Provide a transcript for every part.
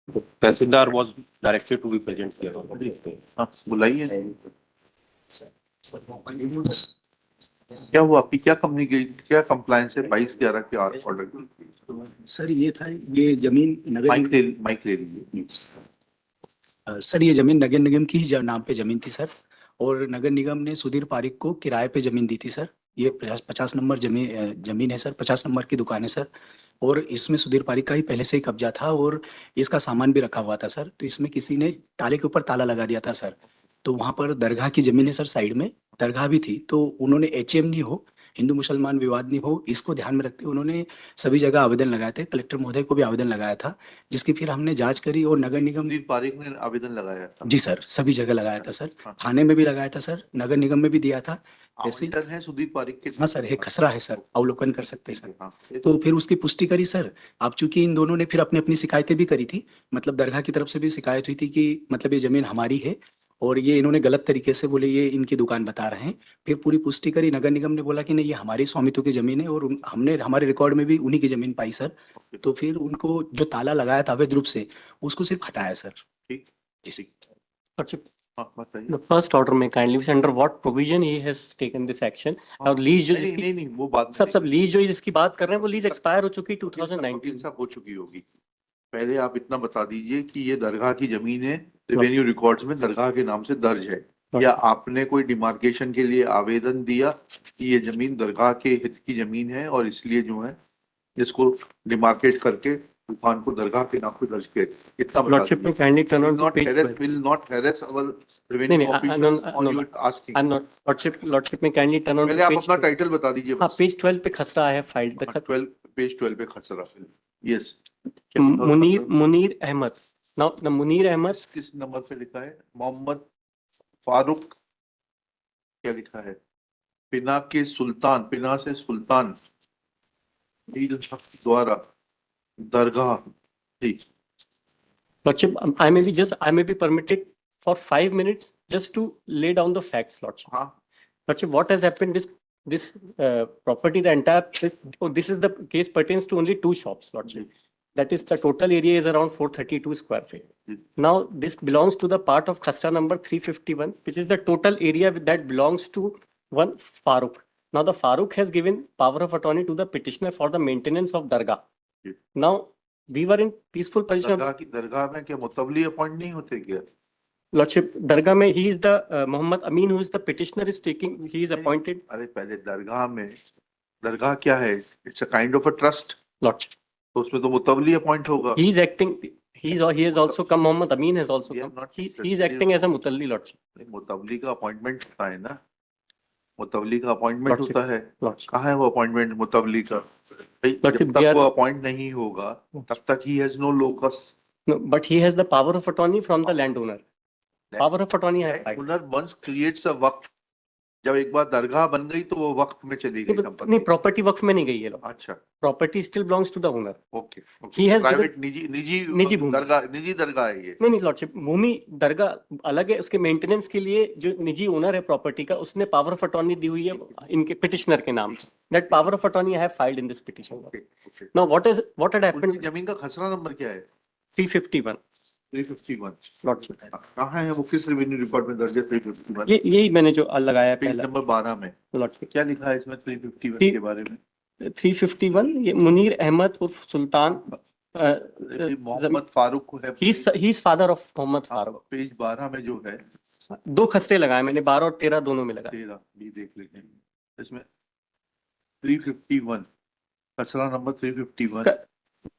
Tehsildar was directed to be present here. हाँ, बुलाइए। क्या हुआ आपकी, क्या क्या कंप्लायंस है 22/11 के ऑर्डर की? सर ये था, ये जमीन माइक ले लीजिए। सर ये जमीन नगर निगम की ही नाम पे जमीन थी सर, और नगर निगम ने सुधीर पारिक को किराए पे जमीन दी थी सर। ये 50 नंबर जमीन है सर, 50 नंबर की दुकान है सर। और इसमें सुधीर पारिक का ही पहले से ही कब्जा था, और इसका सामान भी रखा हुआ था सर। तो इसमें किसी ने ताले के ऊपर ताला लगा दिया था सर। तो वहां पर दरगाह की जमीन है सर, साइड में दरगाह भी थी। तो उन्होंने HM नहीं हो, हिंदू मुसलमान विवाद नहीं हो, इसको ध्यान में रखते हुए उन्होंने सभी जगह आवेदन लगाए थे। कलेक्टर महोदय को भी आवेदन लगाया था, जिसकी फिर हमने जांच करी और नगर निगम। सुधीर पारिक ने आवेदन लगाया था? जी सर, सभी जगह लगाया था सर। हाँ। थाने में भी लगाया था सर, नगर निगम में भी दिया था। ऐसे आवंटन है सुधीर पारिक के? हाँ सर, एक खसरा है सर, अवलोकन कर सकते हैं सर। हाँ। तो फिर उसकी पुष्टि करी सर। अब चूंकि इन दोनों ने फिर अपनी अपनी शिकायतें भी करी थी, मतलब दरगाह की तरफ से भी शिकायत हुई थी कि मतलब ये जमीन हमारी है, और ये इन्होंने गलत तरीके से बोले ये इनकी दुकान बता रहे हैं। फिर पूरी पुष्टि करी, नगर निगम ने बोला कि नहीं ये हमारी स्वामित्व की जमीन है, और हमने हमारे रिकॉर्ड में भी उन्हीं की जमीन पाई सर। तो फिर उनको जो ताला लगाया था अवैध रूप से, उसको सिर्फ हटाया सर। ठीक। जी। अच्छा, हाँ, बताइए। the first order में kindly say under what provision he has taken this action? और लीज जो जिसकी नहीं, वो बात सब लीज जो जिसकी बात कर रहे हैं वो लीज एक्सपायर हो चुकी 2019 सब हो चुकी होगी। पहले आप इतना बता दीजिए कि ये दरगाह की जमीन है, रेवेन्यू रिकॉर्ड्स में दरगाह के नाम से दर्ज है, या आपने कोई डिमार्केशन के लिए आवेदन दिया कि ये जमीन दरगाह के हित की जमीन है और इसलिए जो है इसको डिमार्केट करके दुकान को दरगाह के नाम पे दर्ज किया? इतना बता Lordship में kindly turn on to page 12. will not harass our नहीं, revenue नहीं, officials no, on no, your asking. I'm not Lordship में kindly turn on पहले to आप page अपना 12. टाइटल बता दीजिए हाँ, बस। पेज 12 पे खसरा है फाइल द 12 पेज 12 पे खसरा। Yes. Munir Ahmed. Now the Munir Ahmed किस नंबर पे लिखा है? मोहम्मद फारूक क्या लिखा है? पिना से सुल्तान द्वारा दरगाह। ठीक। Lordship, I may be permitted for 5 minutes just to lay down the facts, Lordship. हाँ। Lordship, what has happened? This property, the entire this is the case pertains to only 2 shops, Lordship. That is, the total area is around 432 square feet. Now, this belongs to the part of Khasra number 351, which is the total area that belongs to one Farooq. Now, the Farooq has given power of attorney to the petitioner for the maintenance of Dargah. Now, we were in peaceful position. दरगाह में क्या मुतवली appoint नहीं होते क्या? Lordship, Dargah में he is the Muhammad Amin, who is the petitioner, is taking. He is appointed. अरे पहले दरगाह क्या है? It's a kind of a trust. Lordship, तो उसमें तो मुतवली अपॉइंट होगा। he is acting. He has also come. Muhammad Amin has also come. He is acting as a mutalli, Lordship. मुतवली का appointment होता है ना, मुतवली का अपॉइंटमेंट Lordship, होता है। Lordship. कहाँ है वो अपॉइंटमेंट मुतवली का? जब Lordship, तक they वो are- अपॉइंट नहीं होगा तब तक he has no locus. No, but he has the power of attorney from the landowner. Power of attorney है. ओनर वंस क्रिएट्स अ वक्फ, जब एक बार दरगाह बन गई तो वो वक्फ में चली गई नहीं, संपत्ति। प्रॉपर्टी वक्फ में नहीं गई है। अच्छा, property still belongs to the owner. Okay. He has private निजी निजी भूमि। दरगाह है ये? नहीं लॉर्डशिप, भूमि दरगाह अलग है, उसके मेंटेनेंस के लिए जो निजी ओनर है प्रॉपर्टी का, उसने पावर ऑफ अटॉर्नी दी हुई है इनके पिटिशनर के नाम। That power of attorney I have filed in this petition. Now what had happened? जमीन का खसरा नंबर क्या है? 351 351। लॉर्डशिप। कहाँ है वो, किस रेवेन्यू रिकॉर्ड में दर्ज है 351? यही मैंने जो लगाया पेज पहला नंबर 12 में लॉर्डशिप। क्या लिखा है इसमें 351 के बारे में? 351 ये मुनीर अहमद उर्फ सुल्तान मोहम्मद फारूक है। He is father of Mohammad Farooq. Page 12 में जो है 2 खसरे लगाए मैंने, 12 और 13 दोनों में लगाए। 13 भी देख लेते हैं इसमें। 351 खसरा number 351।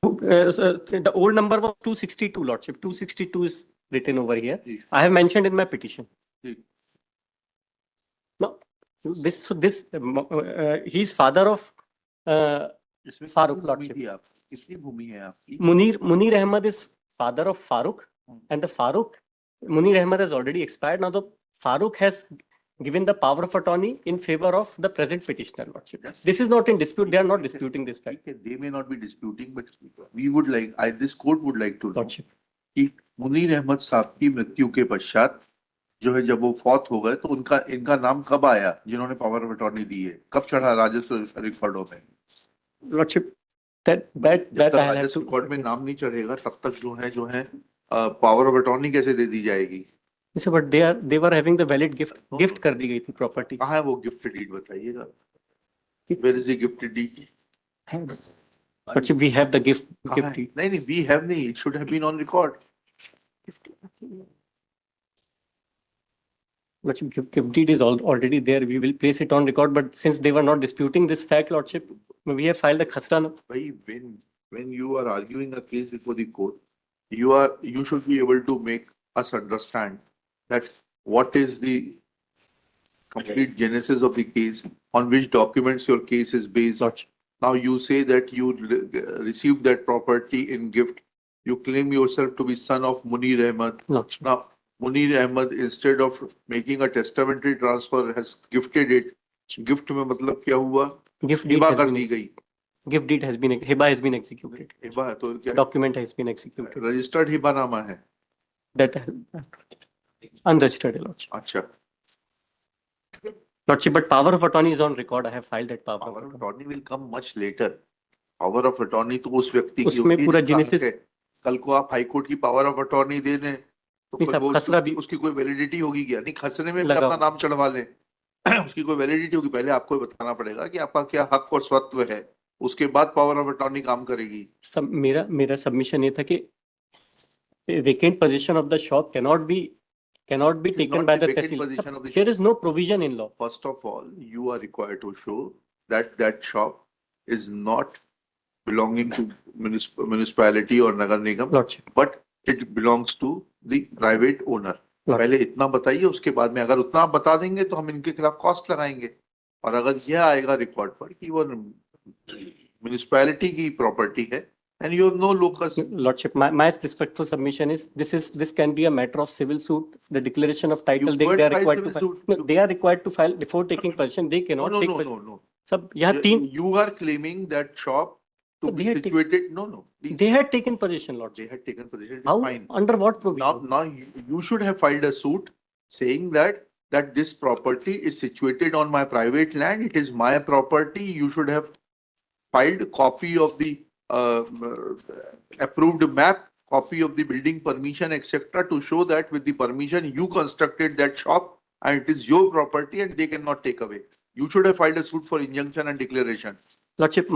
The old number was 262, Lordship. 262 is written over here. I have mentioned in my petition. No, he is father of Farooq, Lordship. कितनी भूमि है आपकी? Munir Ahmad is father of Farooq, and the Munir Ahmad has already expired. Now the Farooq has given the power of attorney in favor of the present petitioner, Lordship. This is not in dispute. They are not disputing this fact. They may not be disputing, but we would like, this court would like to know Lordship. कि मुनीर अहमद साहब की मृत्यु के पश्चात जो है, जब वो फौत हो गए तो इनका नाम कब आया, जिन्होंने पावर ऑफ अटॉर्नी दी है, कब चढ़ा राजस्व रिकॉर्डों में? Lordship, that तक I have राजस्व to. रिकॉर्ड में नाम नहीं चढ़ेगा तब तक जो है पावर ऑफ अटॉर्नी कैसे दे दी जाएगी? Sir, but they were having the valid gift कर दी गई थी property. कहाँ है वो गिफ्ट डीड बताइएगा? Where is the gift deed? But we have the gift कहाँ है? deed. नहीं वी हैव नहीं, it should have been on record. But gift deed is already there. We will place it on record. But since they were not disputing this fact, Lordship, we have filed a khasra. भाई when you are arguing a case before the court, you should be able to make us understand that what is the complete genesis of the case, on which documents your case is based. Lordship. Now you say that you received that property in gift. You claim yourself to be son of Munir Ahmad. Lordship. Now Munir Ahmad, instead of making a testamentary transfer, has gifted it. Gift में मतलब क्या हुआ? Gift deed Hiba has कर been दी गई. gift deed has been hiba has been executed. Hiba है तो क्या? Document has been executed. Registered हिबानामा है. That unregistered, Lordship. अच्छा. Lordship, but power of attorney is on record. I have filed that power. Power of attorney will come much later. Power of attorney तो उस व्यक्ति की उसमें होती है पूरा जिसका हक genesis- है. कल को आप हाई कोर्ट की पावर ऑफ अटॉर्नी दे दें तो नहीं फिर साहब, वो खसरा भी- उसकी कोई वैलिडिटी होगी क्या? नहीं, खसरे में भी लगा- अपना नाम चढ़वा लें. उसकी कोई वैलिडिटी होगी? पहले आपको बताना पड़ेगा कि आपका क्या हक और स्वत्व है, उसके बाद पावर ऑफ अटॉर्नी काम करेगी. सब मेरा सबमिशन ये था कि vacant possession of the shop cannot be It is taken not by the the vacant tehsil. possession of the There shop. is no provision in law. First of all, you are required to show that that shop is not belonging to municipality or nagar nigam, Lordship. but it belongs to the private owner. Lordship. पहले इतना बताइए, उसके बाद में अगर उतना आप बता देंगे तो हम इनके खिलाफ कॉस्ट लगाएंगे. और अगर यह आएगा रिकॉर्ड पर कि वो म्युनिसिपैलिटी की प्रॉपर्टी है and you have no locus. Lordship, my respectful submission is this can be a matter of civil suit. The declaration of title You they could are file required to civil file. suit. No, they are required to file before taking possession. They No, cannot no, take no, possession. no, no. सब यहाँ तीन You are claiming that shop to So be they had situated. No, no. Please. they had taken possession, Lordship. They had taken possession. How Fine. under what provision? Now you should have filed a suit saying that this property is situated on my private land. It is my property. You should have filed a copy of the approved map, copy of the building permission, etc., to show that with the permission you constructed that shop and it is your property and they cannot take away. You should have filed a suit for injunction and declaration. Lordship,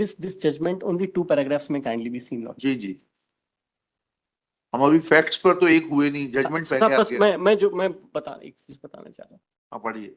this judgment only 2 paragraphs may kindly be seen, Lordship. जी जी. हम अभी facts पर तो एक हुए नहीं, judgement साहब, पहले आ बस गया. मैं एक चीज बताना चाह रहा हूँ. आप पढ़िए.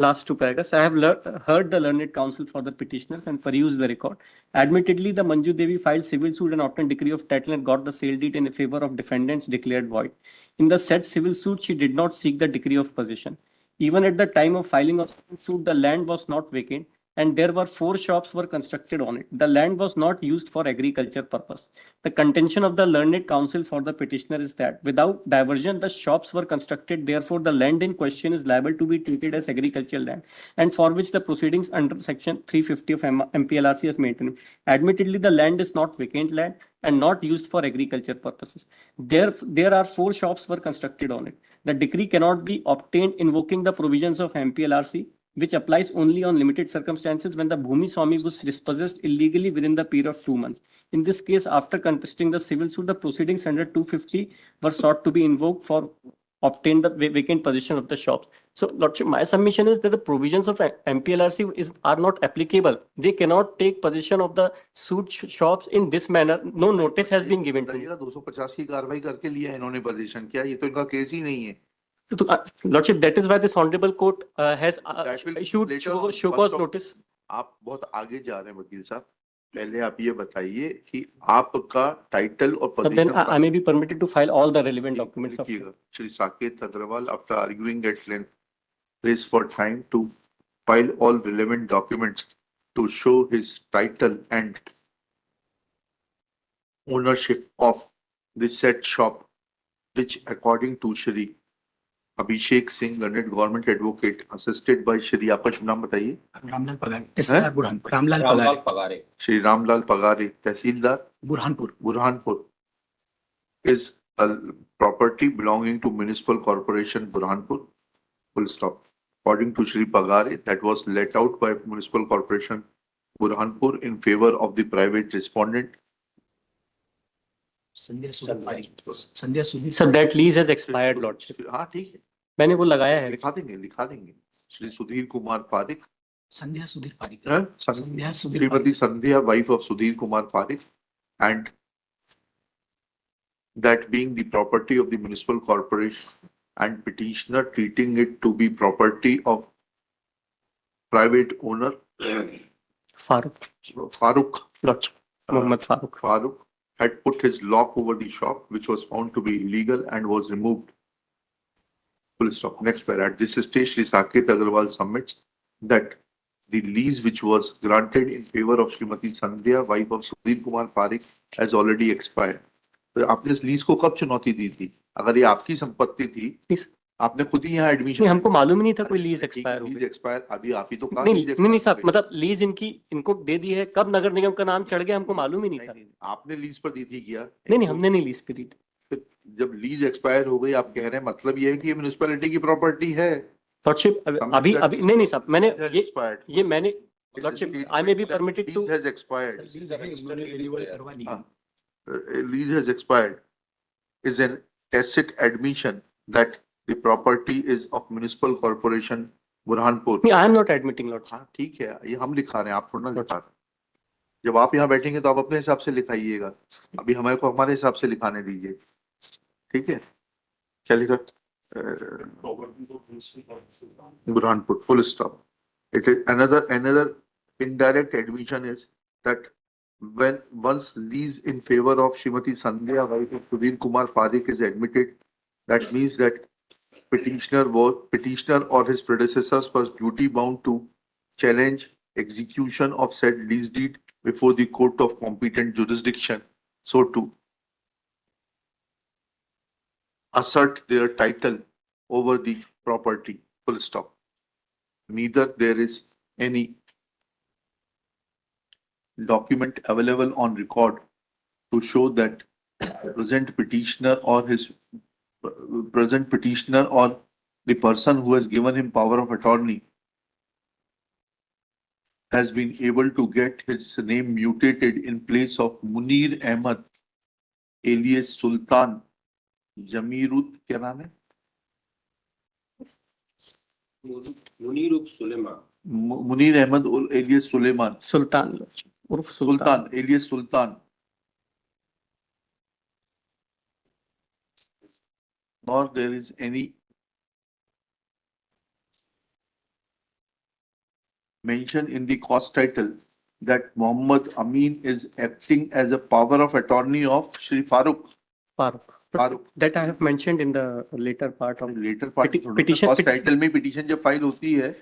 Last 2 paragraphs. I have heard the learned counsel for the petitioners and perused the record. Admittedly, the Manju Devi filed civil suit and obtained decree of title and got the sale deed in favor of defendants declared void. In the said civil suit, she did not seek the decree of possession. Even at the time of filing of civil suit, the land was not vacant and there were 4 shops were constructed on it. The land was not used for agriculture purpose. The contention of the learned counsel for the petitioner is that without diversion, the shops were constructed. Therefore, the land in question is liable to be treated as agricultural land and for which the proceedings under section 350 of MPLRC is maintained. Admittedly, the land is not vacant land and not used for agriculture purposes. There are 4 shops were constructed on it. The decree cannot be obtained invoking the provisions of MPLRC, which applies only on limited circumstances when the Bhumi Swami was dispossessed illegally within the period of 2 months. In this case, after contesting the civil suit, the proceedings under 250 were sought to be invoked for obtain the vacant possession of the shops. So, Lordship, my submission is that the provisions of MPLRC are not applicable. They cannot take possession of the suit shops in this manner. No notice has been given to me. 250 की कार्रवाई करके लिया इन्होंने position. क्या ये तो इनका case ही नहीं है. Lordship, that is why this honorable court has That will issued later show on. cause First of- notice. आप बहुत आगे जा रहे हैं वकील साहब. पहले आप ये बताइए कि आपका टाइटल और But then position I may be permitted to file all the relevant documents of. देखिएगा. Shri Saket Agarwal, after arguing at length, prays for time to file all relevant documents to show his title and ownership of the said shop, which according to Shri Abhishek Singh, learned government advocate, assisted by Shri, आपका शुभ नाम बताइए. रामलाल पगारे, तहसीलदार बुरहानपुर. रामलाल पगारे, श्री रामलाल पगारे, तहसीलदार Burhanpur. Burhanpur, is a property belonging to Municipal Corporation Burhanpur. Full stop. according to Shri Pagare, that was let out by Municipal Corporation Burhanpur in favor of the private respondent. Sandhya Sudhir Pareek, Sandhya Sudhir Sir, that lease has expired, Lordship. हाँ ठीक है, मैंने वो लगाया है. लिखा देंगे श्री सुधीर कुमार पारिक, संध्या सुधीर पारिक, हाँ? संध्या सुधीर श्रीमती संध्या, wife of Sudhir Kumar Parik, and that being the property of the municipal corporation and petitioner treating it to be property of private owner Farooq, Farooq. Lordship, Mohammed Farooq. Farooq had put his lock over the shop, which was found to be illegal and was removed. Full stop. Next paragraph. This stage, Shri Saket Agarwal submits that the lease which was granted in favor of Srimati Sandhya, wife of Sudhir Kumar Parik, has already expired. तो आपने इस lease को कब चुनौती दी थी? अगर ये आपकी संपत्ति थी, Please. आपने खुद ही यहाँ एडमिशन नहीं, हमको मालूम ही नहीं था कोई लीज एक्सपायर हो लीज गई. एक्सपायर अभी आप ही तो कहा नहीं लीज नहीं नहीं साहब, expire मतलब लीज इनको दे दी है, कब नगर निगम का नाम चढ़ गया हमको मालूम ही नहीं था. नहीं, आपने लीज पर दी थी क्या? नहीं नहीं, हमने नहीं लीज पे दी थी. फिर जब लीज एक्सपायर हो गई, आप कह रहे हैं मतलब ये है कि ये म्युनिसिपैलिटी की प्रॉपर्टी है। लॉर्डशिप अभी अभी नहीं नहीं साहब, मैंने expired. ये मैंने lordship I may be permitted to. Lease has expired. Lease अभी उन्होंने रिन्यूअल करवा ली। हाँ, lease has expired is an tacit admission that the property is of municipal corporation Burhanpur. नहीं, I am not admitting lordship. हाँ ठीक है, ये हम लिखा रहे हैं, आप थोड़ा ना लिखा रहे हैं। जब आप यहाँ बैठेंगे तो आप अपने हिसाब से लिखाइएगा, अभी हमारे को हमारे हिसाब से लिखाने दीजिए, ठीक है? क्या लिखा? Burhanpur, full stop. It is another indirect admission is that when once lease in favor of Srimati Sandhya, wife of Sudhir Kumar Parik is admitted, that means that petitioner or his predecessors was duty bound to challenge execution of said lease deed before the court of competent jurisdiction, so to assert their title over the property, full stop. Neither there is any document available on record to show that present petitioner or the person who has given him power of attorney has been able to get his name mutated in place of Munir Ahmed alias Sultan Jamirut, क्या नाम है? Munir Suleiman, Munir Ahmed alias Suleiman, Sultan lordship उर्फ Sultan. Sultan alias Sultan. Nor there is any mention in the cost title that Muhammad Amin is acting as a power of attorney of Shri Farooq. Farooq. That I have mentioned in the later part of. Later part petition- cost title में petition जब file होती है